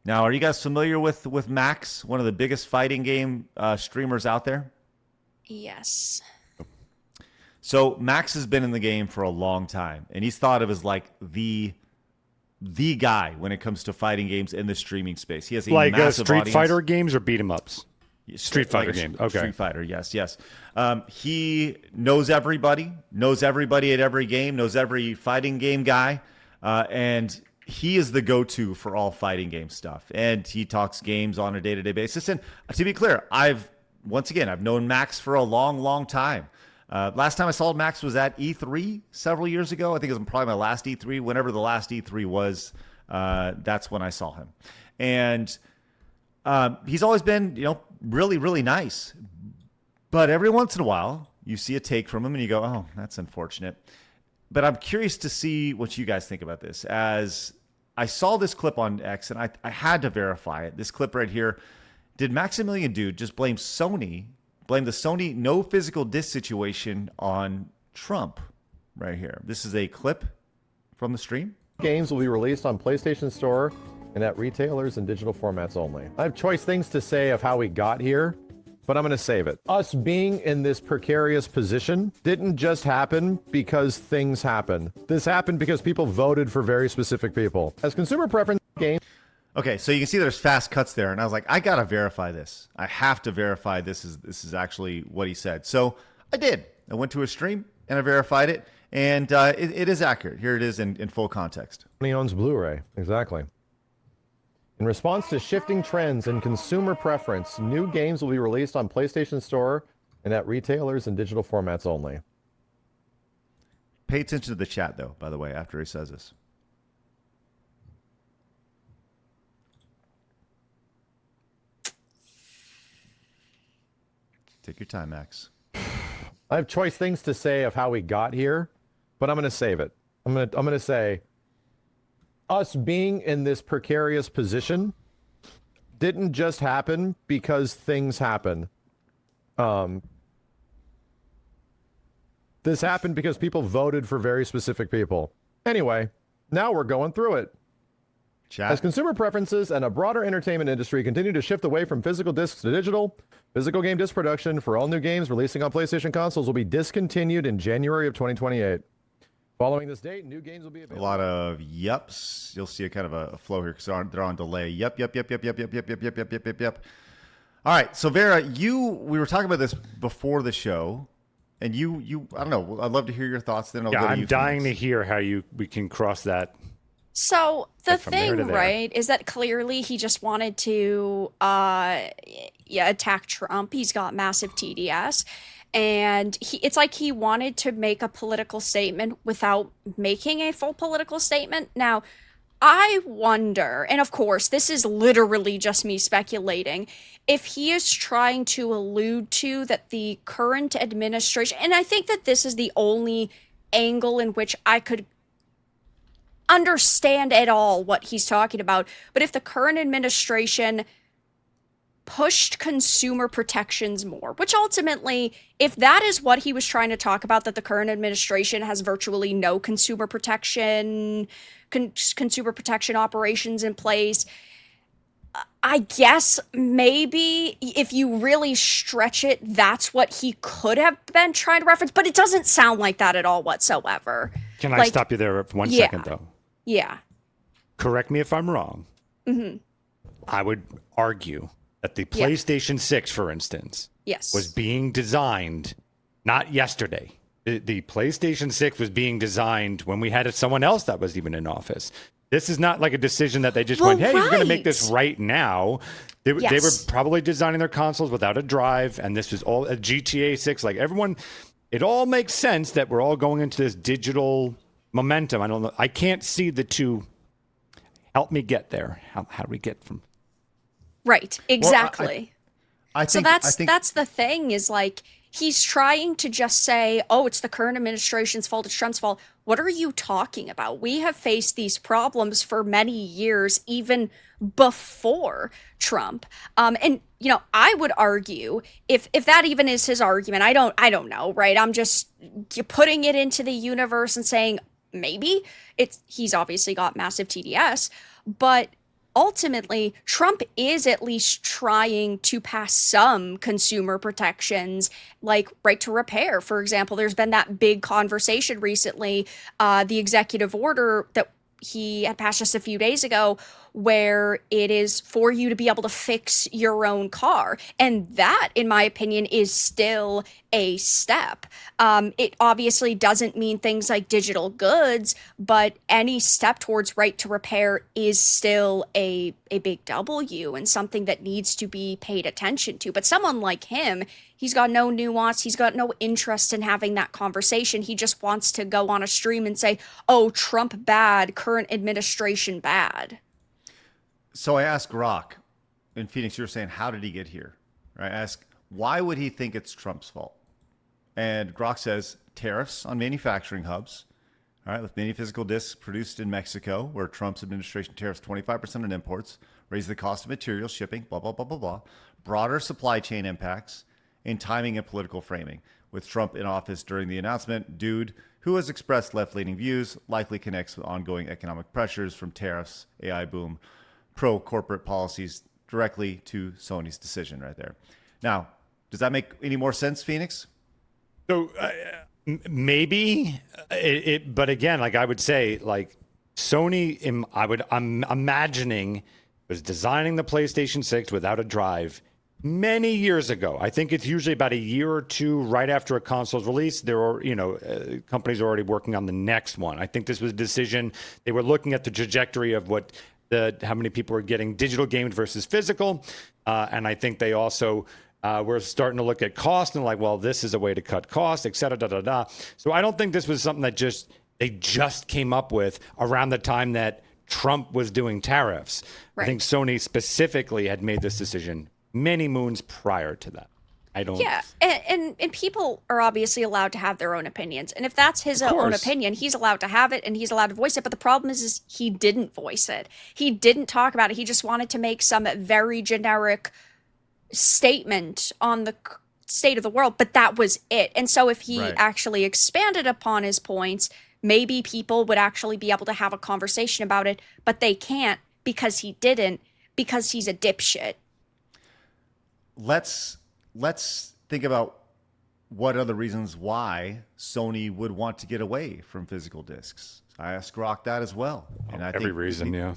Now, are you guys familiar with Max, one of the biggest fighting game streamers out there? Yes. So Max has been in the game for a long time, and he's thought of as like the guy when it comes to fighting games in the streaming space. He has a like massive Street audience. Fighter games or beat 'em ups. Street Fighter games. Okay. Street Fighter, yes. He knows everybody at every game, knows every fighting game guy, and he is the go-to for all fighting game stuff. And he talks games on a day-to-day basis. And to be clear, I've known Max for a long, long time. Last time I saw Max was at E3 several years ago. I think it was probably my last E3. Whenever the last E3 was, that's when I saw him. And he's always been, really, really nice. But every once in a while, you see a take from him and you go, oh, that's unfortunate. But I'm curious to see what you guys think about this. As I saw this clip on X and I had to verify it. This clip right here. Did Maximilian Dood just blame the Sony no physical disc situation on Trump right here? This is a clip from the stream. Games will be released on PlayStation Store and at retailers and digital formats only. I have choice things to say of how we got here, but I'm going to save it. Us being in this precarious position didn't just happen because things happen. This happened because people voted for very specific people. As consumer preference games. Okay, so you can see there's fast cuts there, and I was like, I gotta verify this. I have to verify this is actually what he said. So I did. I went to a stream and I verified it, and it is accurate. Here it is in full context. Sony owns Blu-ray, exactly. In response to shifting trends and consumer preference, new games will be released on PlayStation Store and at retailers and digital formats only. Pay attention to the chat, though, by the way, after he says this. Take your time, Max. I have choice things to say of how we got here, but I'm going to save it. I'm going to say us being in this precarious position didn't just happen because things happen. This happened because people voted for very specific people. Anyway, now we're going through it. Chat. As consumer preferences and a broader entertainment industry continue to shift away from physical discs to digital, physical game disc production for all new games releasing on PlayStation consoles will be discontinued in January of 2028. Following this date, new games will be available. A lot of yups. You'll see a kind of a flow here because they're on delay. Yep. All right, so Vera, we were talking about this before the show, and you I don't know. I'd love to hear your thoughts. Then I'm dying to hear how we can cross that. So the thing, right, is that clearly he just wanted to attack Trump. He's got massive TDS. And it's like he wanted to make a political statement without making a full political statement. Now, I wonder, and of course, this is literally just me speculating, if he is trying to allude to that the current administration, and I think that this is the only angle in which I could understand at all what he's talking about, but if the current administration pushed consumer protections more, which ultimately, if that is what he was trying to talk about, that the current administration has virtually no consumer protection operations in place, I guess maybe if you really stretch it, that's what he could have been trying to reference, but it doesn't sound like that at all whatsoever. Can I stop you there for 1 second, though? Yeah. Correct me if I'm wrong. Mm-hmm. I would argue that the PlayStation 6, for instance, was being designed not yesterday. The PlayStation 6 was being designed when we had someone else that was even in office. This is not like a decision that they just went, hey, we're going to make this right now. They were probably designing their consoles without a drive, and this was all a GTA 6. Like everyone, it all makes sense that we're all going into this digital momentum. I don't know. I can't see the two. Help me get there. How do we get from? Right. Exactly. Well, I think that's the thing is like he's trying to just say, oh, it's the current administration's fault. It's Trump's fault. What are you talking about? We have faced these problems for many years, even before Trump. And I would argue if that even is his argument, I don't know, right? I'm just putting it into the universe and saying maybe he's obviously got massive TDS, but ultimately, Trump is at least trying to pass some consumer protections, like right to repair. For example, there's been that big conversation recently, the executive order that he had passed just a few days ago, where it is for you to be able to fix your own car. And that, in my opinion, is still a step. It obviously doesn't mean things like digital goods, but any step towards right to repair is still a big W and something that needs to be paid attention to. But someone like him, he's got no nuance. He's got no interest in having that conversation. He just wants to go on a stream and say, oh, Trump bad, current administration bad. So I asked Grok in Phoenix, you're saying, how did he get here? Right? I ask, why would he think it's Trump's fault? And Grok says, tariffs on manufacturing hubs, all right, with many physical disks produced in Mexico, where Trump's administration tariffs 25% on imports, raise the cost of materials, shipping, blah, blah, blah, blah, blah. Broader supply chain impacts, and timing and political framing. With Trump in office during the announcement, Dood, who has expressed left-leaning views, likely connects with ongoing economic pressures from tariffs, AI boom, pro-corporate policies directly to Sony's decision right there. Now, does that make any more sense, Phoenix? So maybe, but again, like I would say, like Sony, I'm imagining was designing the PlayStation 6 without a drive many years ago. I think it's usually about a year or two right after a console's release. There are, companies are already working on the next one. I think this was a decision. They were looking at the trajectory of how many people were getting digital games versus physical. And I think they also were starting to look at cost and like, well, this is a way to cut costs, et cetera, da, da, da. So I don't think this was something that they just came up with around the time that Trump was doing tariffs. Right. I think Sony specifically had made this decision many moons prior to that. Yeah, and people are obviously allowed to have their own opinions. And if that's his own opinion, he's allowed to have it and he's allowed to voice it. But the problem is he didn't voice it. He didn't talk about it. He just wanted to make some very generic statement on the state of the world. But that was it. And so if he actually expanded upon his points, maybe people would actually be able to have a conversation about it. But they can't because he didn't, because he's a dipshit. Let's think about what are the reasons why Sony would want to get away from physical discs. I asked Grok that as well. And I every think reason, yeah.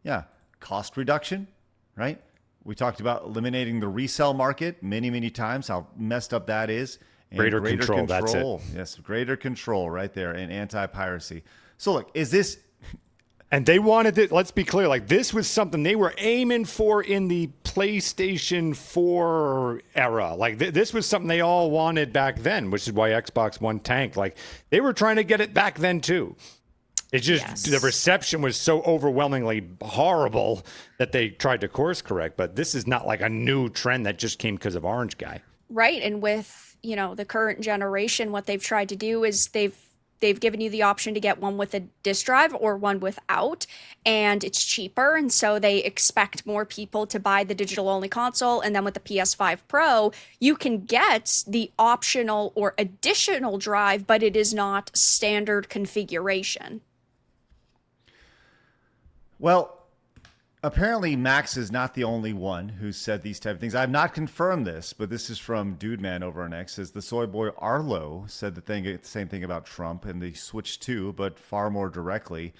Yeah. Cost reduction, right? We talked about eliminating the resell market many, many times, how messed up that is. And greater control, that's it. Yes, greater control right there, and anti-piracy. So look, is this... And they wanted it, let's be clear, like this was something they were aiming for in the PlayStation 4 era. Like this was something they all wanted back then, which is why Xbox One tanked. Like they were trying to get it back then too. It's just the reception was so overwhelmingly horrible that they tried to course correct. But this is not like a new trend that just came because of Orange Guy. Right. And with, the current generation, what they've tried to do is they've given you the option to get one with a disk drive or one without, and it's cheaper. And so they expect more people to buy the digital only console. And then with the PS5 Pro, you can get the optional or additional drive, but it is not standard configuration. Well, apparently Max is not the only one who said these type of things. I've not confirmed this, but this is from Dude Man over on X. Says the soy boy Arlo said the same thing about Trump and the Switch 2, but far more directly.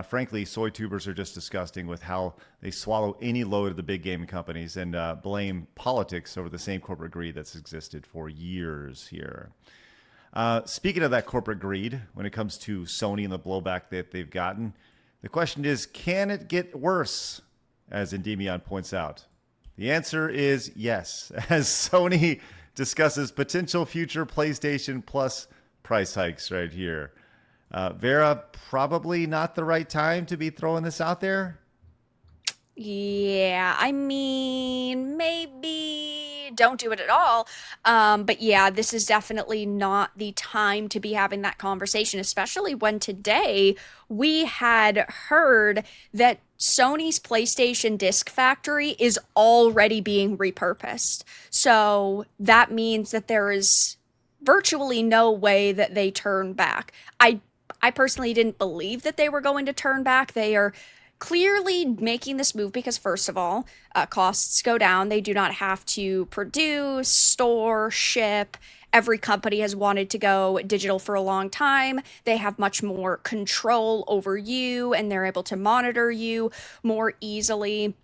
Frankly, soy tubers are just disgusting with how they swallow any load of the big gaming companies and blame politics over the same corporate greed that's existed for years here. Speaking of that corporate greed, when it comes to Sony and the blowback that they've gotten, the question is, can it get worse? As Endymion points out. The answer is yes, as Sony discusses potential future PlayStation Plus price hikes right here. Vera, probably not the right time to be throwing this out there? Yeah, I mean, maybe don't do it at all. But yeah, this is definitely not the time to be having that conversation, especially when today we had heard that Sony's PlayStation Disc Factory is already being repurposed. So that means that there is virtually no way that they turn back. I personally didn't believe that they were going to turn back. They are clearly making this move because, first of all, costs go down. They do not have to produce, store, ship. Every company has wanted to go digital for a long time. They have much more control over you, and they're able to monitor you more easily.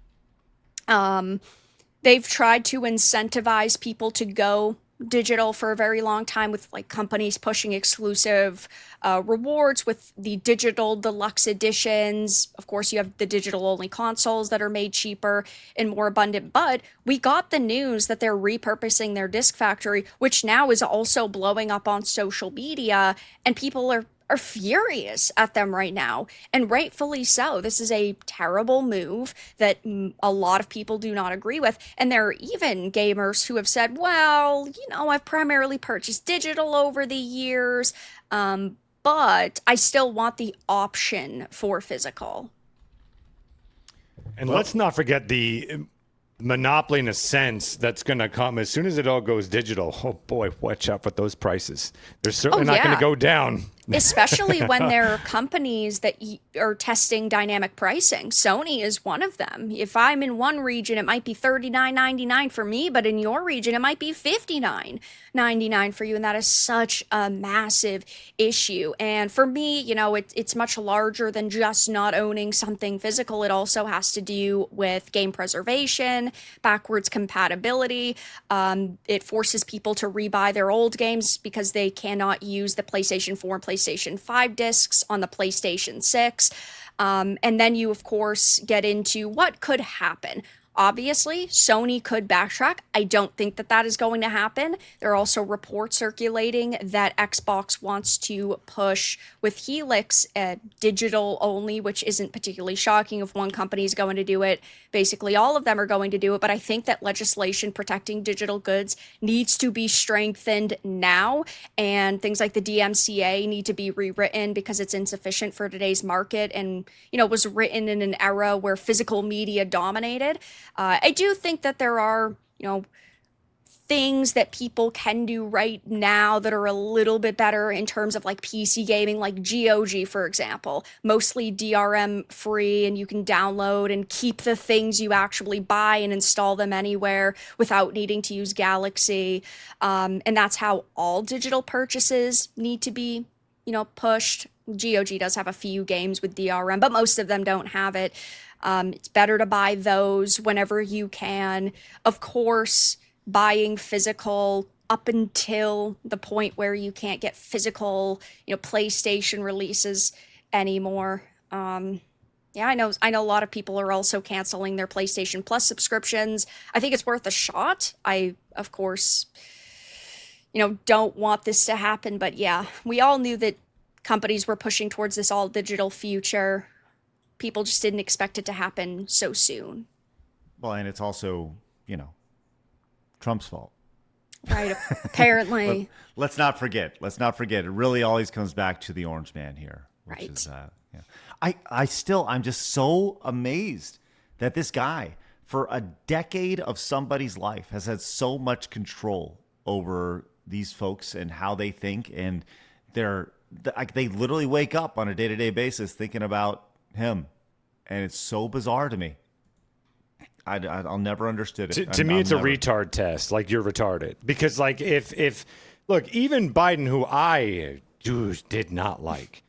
They've tried to incentivize people to go digital for a very long time, with like companies pushing exclusive rewards with the digital deluxe editions. Of course, you have the digital only consoles that are made cheaper and more abundant, but we got the news that they're repurposing their disc factory, which now is also blowing up on social media, and people are furious at them right now, and rightfully so. This is a terrible move that a lot of people do not agree with, and there are even gamers who have said, well, I've primarily purchased digital over the years, but I still want the option for physical. And let's not forget the monopoly, in a sense, that's going to come as soon as it all goes digital. Oh boy, watch out for those prices. They're certainly not going to go down. Especially when there are companies that are testing dynamic pricing. Sony is one of them. If I'm in one region, it might be $39.99 for me, but in your region, it might be $59.99 for you. And that is such a massive issue. And for me, it's much larger than just not owning something physical. It also has to do with game preservation, backwards compatibility. It forces people to rebuy their old games because they cannot use the PlayStation 4 and PlayStation 5 discs on the PlayStation 6. And then you, of course, get into what could happen. Obviously, Sony could backtrack. I don't think that is going to happen. There are also reports circulating that Xbox wants to push with Helix digital only, which isn't particularly shocking. If one company is going to do it, basically all of them are going to do it. But I think that legislation protecting digital goods needs to be strengthened now, and things like the DMCA need to be rewritten because it's insufficient for today's market, and was written in an era where physical media dominated. I do think that there are, things that people can do right now that are a little bit better in terms of like PC gaming, like GOG, for example, mostly DRM-free, and you can download and keep the things you actually buy and install them anywhere without needing to use Galaxy. And that's how all digital purchases need to be, pushed. GOG does have a few games with DRM, but most of them don't have it. It's better to buy those whenever you can. Of course, buying physical up until the point where you can't get physical, PlayStation releases anymore. Yeah, I know a lot of people are also canceling their PlayStation Plus subscriptions. I think it's worth a shot. I, of course, don't want this to happen, but yeah, we all knew that companies were pushing towards this all digital future. People just didn't expect it to happen so soon. Well, and it's also, Trump's fault. Right, apparently. Let's not forget. It really always comes back to the orange man here. Which right. Is, I'm just so amazed that this guy, for a decade of somebody's life, has had so much control over these folks and how they think. And they literally wake up on a day-to-day basis thinking about him, and it's so bizarre to me. I'll never understood it. To me, it's a retard test. Like, you're retarded because, like, if look, even Biden, who I did not like,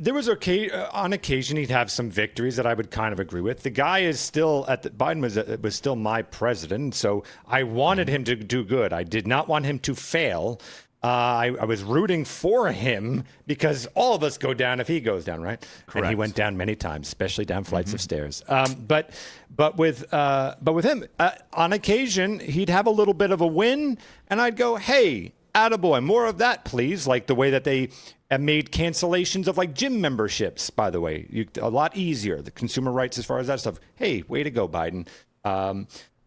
there was on occasion he'd have some victories that I would kind of agree with. The guy is still Biden was still my president, so I wanted him to do good. I did not want him to fail. I was rooting for him because all of us go down if he goes down, right? Correct. And he went down many times, especially down flights of stairs. But with him, on occasion, he'd have a little bit of a win, and I'd go, "Hey, attaboy, more of that, please." Like the way that they made cancellations of like gym memberships, by the way, a lot easier. The consumer rights as far as that stuff. Hey, way to go, Biden.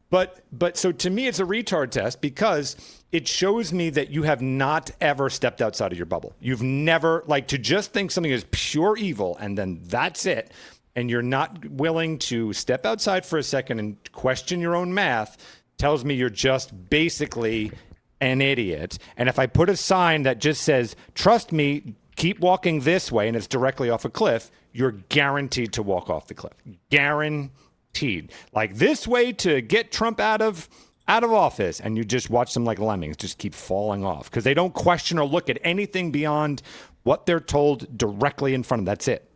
But so to me, it's a retard test because it shows me that you have not ever stepped outside of your bubble. You've never, like, to just think something is pure evil and then that's it. And you're not willing to step outside for a second and question your own math tells me you're just basically an idiot. And if I put a sign that just says, "Trust me, keep walking this way," and it's directly off a cliff, you're guaranteed to walk off the cliff. Guaranteed. Like this way to get Trump out of office, and you just watch them like lemmings just keep falling off because they don't question or look at anything beyond what they're told directly in front of them. That's it.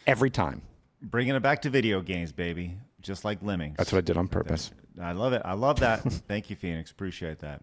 Every time. Bringing it back to video games, baby. Just like lemmings. That's what I did on purpose. I love it. I love that. Thank you, Phoenix. Appreciate that.